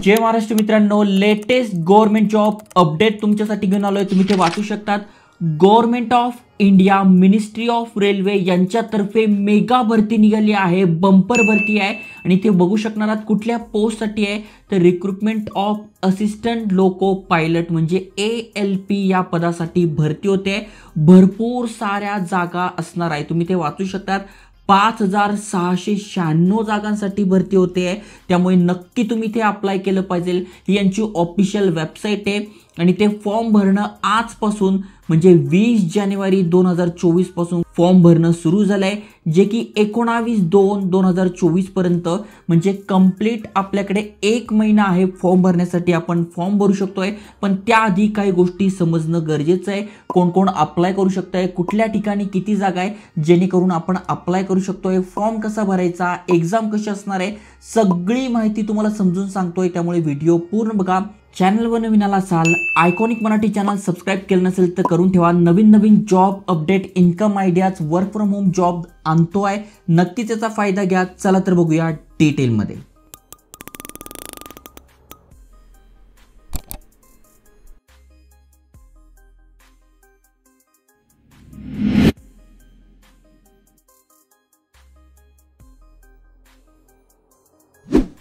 जय महाराष्ट्र मित्रांनो, latest government job update तुमच्यासाठी घेऊन आलोय। तुम्ही ते वाचू शकतात। Government of India ministry of railway यांच्यातर्फे मेगा भरती निघाली आहे, बंपर भरती आहे आणि ते बघू शकणार आहात कुठल्या पोस्टसाठी आहे तर recruitment of assistant loco pilot म्हणजे ALP या पदासाठी भरती होते। भरपूर साऱ्या जागा असणार आहे, तुम्ही ते वाचू शकतात। 5696 जागांसाठी भरती होते, त्यामुळे नक्की तुम्ही ते अप्लाय केलं पाहिजे। ही यांची ऑफिशियल वेबसाईट आहे आणि ते फॉर्म भरणं आजपासून म्हणजे 20 जानेवारी 2024 पासून फॉर्म भरणं सुरू झालंय, जे की 19/2/2024 पर्यंत म्हणजे कंप्लीट आपल्याकडे 1 महिना आहे फॉर्म भरण्यासाठी। आपण फॉर्म भरू शकतोय, पण त्याआधी काही गोष्टी समजणं गरजेचं आहे। कोण कोण अप्लाय करू शकतंय, कुठल्या ठिकाणी किती जागा आहे, जेणेकरून आपण अप्लाय करू शकतोय, फॉर्म कसा भरायचा, एग्जाम कशी असणार आहे, सगळी माहिती तुम्हाला समजून सांगतोय। त्यामुळे व्हिडिओ पूर्ण बघा। चॅनलवर नवीन आला असाल, आयकॉनिक मराठी चॅनल सबस्क्राइब केलं नसेल तर करून ठेवा। नवीन job update, income ideas, work from home job आणतोय, नक्की त्याचा फायदा घ्या। चला तर बघूया डिटेल मध्ये।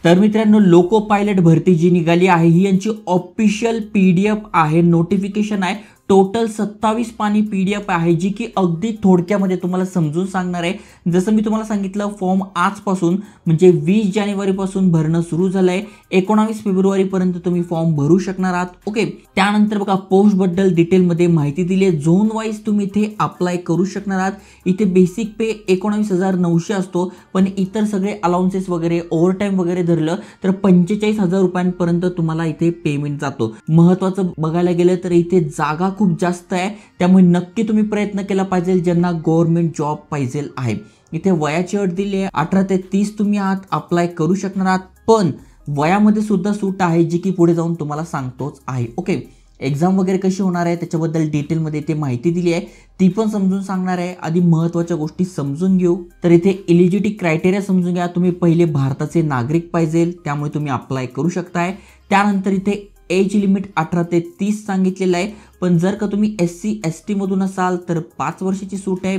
तर मित्रांनो, लोको पायलट भरती जी निघाली आहे ही यांची ऑफिशियल PDF आहे, नोटिफिकेशन आहे। टोटल 27 पानी PDF आहे, जी की अगदी थोडक्यामध्ये तुम्हाला समजून सांगणार आहे। जसं मी तुम्हाला सांगितलं, फॉर्म आजपासून म्हणजे 20 जानेवारी पासून भरणं सुरू झालंय। 19 फेब्रुवारी पर्यंत तुम्ही फॉर्म भरू शकणार आहात। ओके, त्यानंतर बघा पोस्ट बद्दल डिटेल मध्ये माहिती दिली आहे। झोन वाईज तुम्ही इथे अप्लाय करू शकणार आहात। इथे बेसिक पे 19,900 असतो, पण इतर सगळे अलाउन्सेस वगैरे ओव्हरटाइम वगैरे धरलं तर 45,000 रुपयांपर्यंत तुम्हाला इथे पेमेंट जातो। महत्त्वाचं बघायला गेलं तर इथे जागा खूप जास्त आहे, त्यामुळे नक्की तुम्ही प्रयत्न केला पाहिजे ज्यांना गव्हर्नमेंट जॉब पाहिजे आहे। इथे वयाची अट दिली आहे, 18 ते 30 तुम्ही आहात, अप्लाय करू शकणार आहात, पण वयामध्ये सुद्धा सूट आहे जी की पुढे जाऊन तुम्हाला सांगतोच आहे। ओके, एग्जाम वगैरे कशी होणार आहे त्याच्याबद्दल डिटेल मध्ये ते माहिती दिली आहे, ती पण समजून सांगणार आहे। आधी महत्त्वाच्या गोष्टी समजून घेऊ। तर इथे एलिजिबिलिटी क्रायटेरिया समजून घ्या। तुम्ही पहिले भारताचे नागरिक पाहिजे, त्यामुळे तुम्ही अप्लाय करू शकताय। त्यानंतर इथे एज लिमिट 18 ते 30 सांगितलेलं आहे, पण जर का तुम्ही SC ST मधून असाल तर 5 वर्षाची सूट आहे,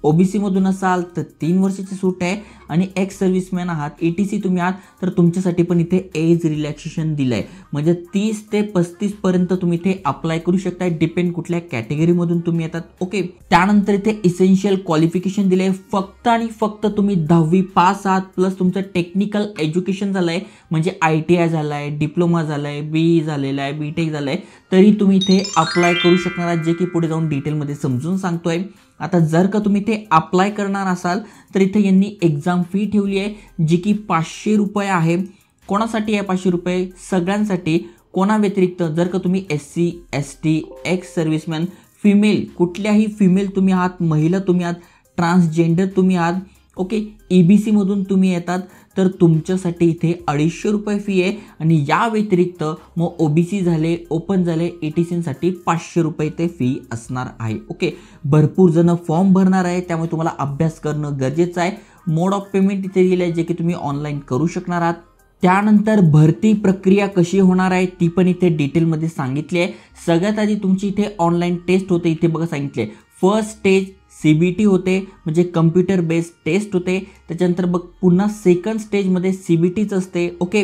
OBC मधून असाल तर 3 वर्षाची सूट आहे, आणि एक्स सर्व्हिसमॅन आहात, ETC तुम्ही आहात तर तुमच्यासाठी पण इथे एज रिलॅक्सेशन दिलंय, म्हणजे 30 ते 35 पर्यंत तुम्ही इथे अप्लाय करू शकता, डिपेंड कुठल्या कॅटेगरी मधून तुम्ही येतात। ओके, त्यानंतर इथे इसेन्शियल क्वालिफिकेशन दिले, फक्त आणि फक्त तुम्ही 10वी पास आहात प्लस तुमचं टेक्निकल एज्युकेशन झालंय, म्हणजे ITI झालाय, डिप्लोमा झालाय, BE झालेला आहे, BTech झालंय, तरी तुम्ही इथे अप्लाय करू शकणार आहात, जे की पुढे जाऊन डिटेलमध्ये समजून सांगतोय। आता जर का तुम्ही ते अप्लाय करणार असाल तर इथे यांनी एग्जाम फी ठेवली आहे, जी की 500 रुपये आहे। कोणासाठी आहे 500 रुपये? सगळ्यांसाठी। कोणा व्यतिरिक्त जर का तुम्ही SC ST ex serviceman, female, कुठल्याही फिमेल तुम्ही आहात, महिला तुम्ही आहात, ट्रान्सजेंडर तुम्ही आहात, ओके, EBC मधून तुम्ही येतात तर तुमच्यासाठी इथे 250 रुपये फी आहे, आणि या व्यतिरिक्त मग OBC झाले, ओपन झाले, ETC साठी 500 रुपये ते फी असणार आहे। ओके, भरपूर जण फॉर्म भरणार आहे, त्यामुळे तुम्हाला अभ्यास करणं गरजेचं आहे। मोड ऑफ पेमेंट इथे दिलं आहे, जे की तुम्ही ऑनलाईन करू शकणार आहात। त्यानंतर भरती प्रक्रिया कशी होणार आहे ती पण इथे डिटेलमध्ये सांगितली आहे। सगळ्यात आधी तुमची इथे ऑनलाईन टेस्ट होते, इथे बघा सांगितले फर्स्ट स्टेज CBT होते, म्हणजे कम्प्युटर बेस्ड टेस्ट होते। त्याच्यानंतर बघ पुन्हा सेकंड स्टेजमध्ये CBTच असते। ओके,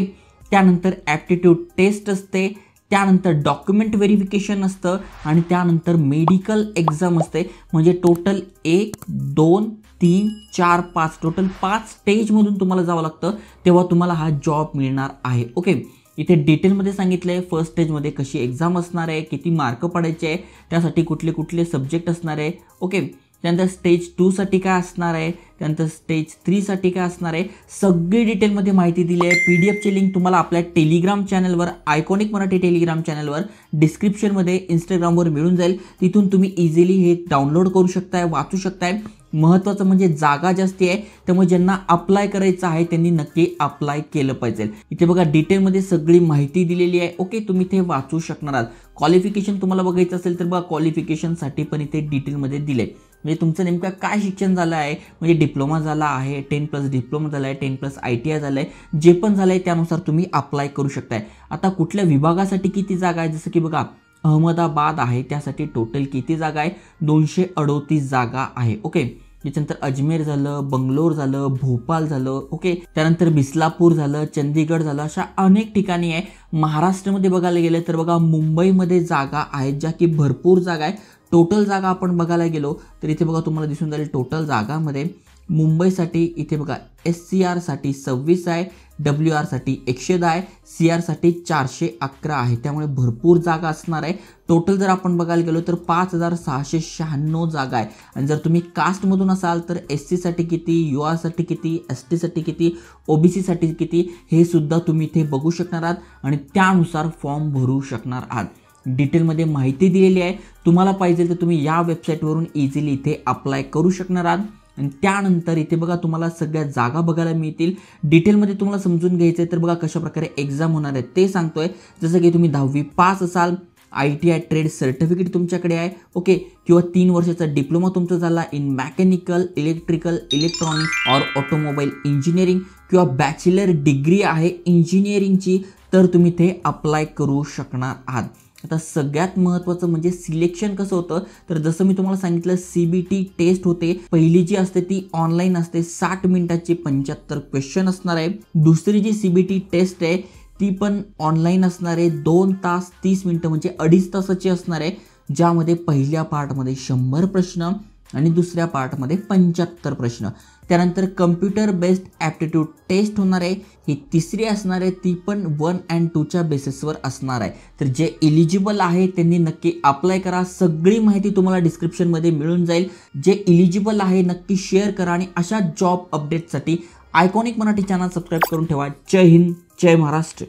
त्यानंतर ॲप्टिट्यूड टेस्ट असते, त्यानंतर डॉक्युमेंट व्हेरिफिकेशन असतं, आणि त्यानंतर मेडिकल एक्झाम असते। म्हणजे टोटल 1 2 3 4 5 टोटल 5 स्टेजमधून तुम्हाला जावं लागतं, तेव्हा तुम्हाला हा जॉब मिळणार आहे। ओके, इथे डिटेलमध्ये सांगितलं आहे फर्स्ट स्टेजमध्ये कशी एक्झाम असणार आहे, किती मार्क पडायचे आहे, त्यासाठी कुठले कुठले सब्जेक्ट असणार आहे। ओके, त्यानंतर स्टेज 2 साठी काय असणार आहे, त्यानंतर स्टेज 3 साठी काय असणार आहे, सगळी डिटेलमध्ये माहिती दिली आहे। PDFची लिंक तुम्हाला आपल्या टेलिग्राम चॅनलवर, आयकॉनिक मराठी टेलिग्राम चॅनलवर डिस्क्रिप्शनमध्ये, इंस्टाग्रामवर मिळून जाईल, तिथून तुम्ही इझिली हे डाउनलोड करू शकताय, वाचू शकताय। महत्त्वाचं म्हणजे जागा जास्ती आहे, त्यामुळे ज्यांना अप्लाय करायचं आहे त्यांनी नक्की अप्लाय केलं पाहिजे। इथे बघा डिटेलमध्ये सगळी माहिती दिलेली आहे। ओके, तुम्ही ते वाचू शकणार आहात। क्वालिफिकेशन तुम्हाला बघायचं असेल तर बघा क्वालिफिकेशनसाठी पण इथे डिटेलमध्ये दिले। म्हणजे तुमचं नेमकं काय शिक्षण झालं आहे, म्हणजे डिप्लोमा झाला आहे, 10+ डिप्लोमा झाला आहे, 10+ ITI झालं आहे, जे पण झालं आहे त्यानुसार तुम्ही अप्लाय करू शकताय. आता कुठल्या विभागासाठी किती जागा आहे, जसं की बघा अहमदाबाद आहे, त्यासाठी टोटल किती जागा आहे, 238 जागा आहे. ओके. त्याच्यानंतर अजमेर झालं, बंगलोर झालं, भोपाळ झालं. ओके. त्यानंतर बिस्लापूर झालं, चंदीगड झालं, अशा अनेक ठिकाणी आहे. महाराष्ट्रामध्ये बघायला गेलं तर बघा मुंबईमध्ये जागा आहेत, ज्या की भरपूर जागा आहे. टोटल जागा आपण बघायला गेलो तर इथे बघा तुम्हाला दिसून जाईल टोटल जागामध्ये मुंबईसाठी इथे बघा SCR साठी 26 आहे, WR साठी 110 आहे, CR साठी 411 आहे. त्यामुळे भरपूर जागा असणार आहे. टोटल जर आपण बघायला गेलो तर 5696 जागा आहे. आणि जर तुम्ही कास्टमधून असाल तर SC साठी किती, UR साठी किती, ST साठी किती, OBC साठी किती, हे सुद्धा तुम्ही इथे बघू शकणार आहात आणि त्यानुसार फॉर्म भरू शकणार आहात. डिटेलमध्ये माहिती दिलेली आहे. तुम्हाला पाहिजे तर तुम्ही या वेबसाईटवरून इझिली इथे अप्लाय करू शकणार आहात. आणि त्यानंतर इथे बघा तुम्हाला सगळ्या जागा बघायला मिळतील. डिटेलमध्ये तुम्हाला समजून घ्यायचं आहे तर बघा कशा प्रकारे एक्झाम होणार आहे ते सांगतोय. जसं की तुम्ही 10वी पास असाल, ITI ट्रेड सर्टिफिकेट तुमच्याकडे आहे, ओके, किंवा 3 वर्षाचा डिप्लोमा तुमचा झाला इन मेकॅनिकल, इलेक्ट्रिकल, इलेक्ट्रॉनिक्स और ऑटोमोबाईल इंजिनिअरिंग, किंवा बॅचलर डिग्री आहे इंजिनिअरिंगची, तर तुम्ही ते अप्लाय करू शकणार आहात. आता सगळ्यात महत्त्वाचं म्हणजे सिलेक्शन कसं होतं, तर जसं मी तुम्हाला सांगितलं CBT टेस्ट होते. पहिली जी असते ती ऑनलाईन असते, 60 मिनिटाची 75 क्वेश्चन असणार आहे. दुसरी जी CBT टेस्ट आहे ती पण ऑनलाईन असणार आहे, 2 तास 30 मिनिटं म्हणजे 2.5 तासाची असणार आहे, ज्यामध्ये पहिल्या पार्टमध्ये 100 प्रश्न आणि दुसऱ्या पार्टमध्ये 75 प्रश्न. त्यानंतर कम्प्युटर बेस्ड ॲप्टिट्यूड टेस्ट होणार आहे, ही तिसरी असणार आहे, ती पण 1 and 2च्या बेसिसवर असणार आहे. तर जे इलिजिबल आहे त्यांनी नक्की अप्लाय करा. सगळी माहिती तुम्हाला डिस्क्रिप्शनमध्ये मिळून जाईल. जे इलिजिबल आहे नक्की शेअर करा आणि अशा जॉब अपडेटसाठी आयकॉनिक मराठी चॅनल सबस्क्राईब करून ठेवा. जय हिंद, जय महाराष्ट्र.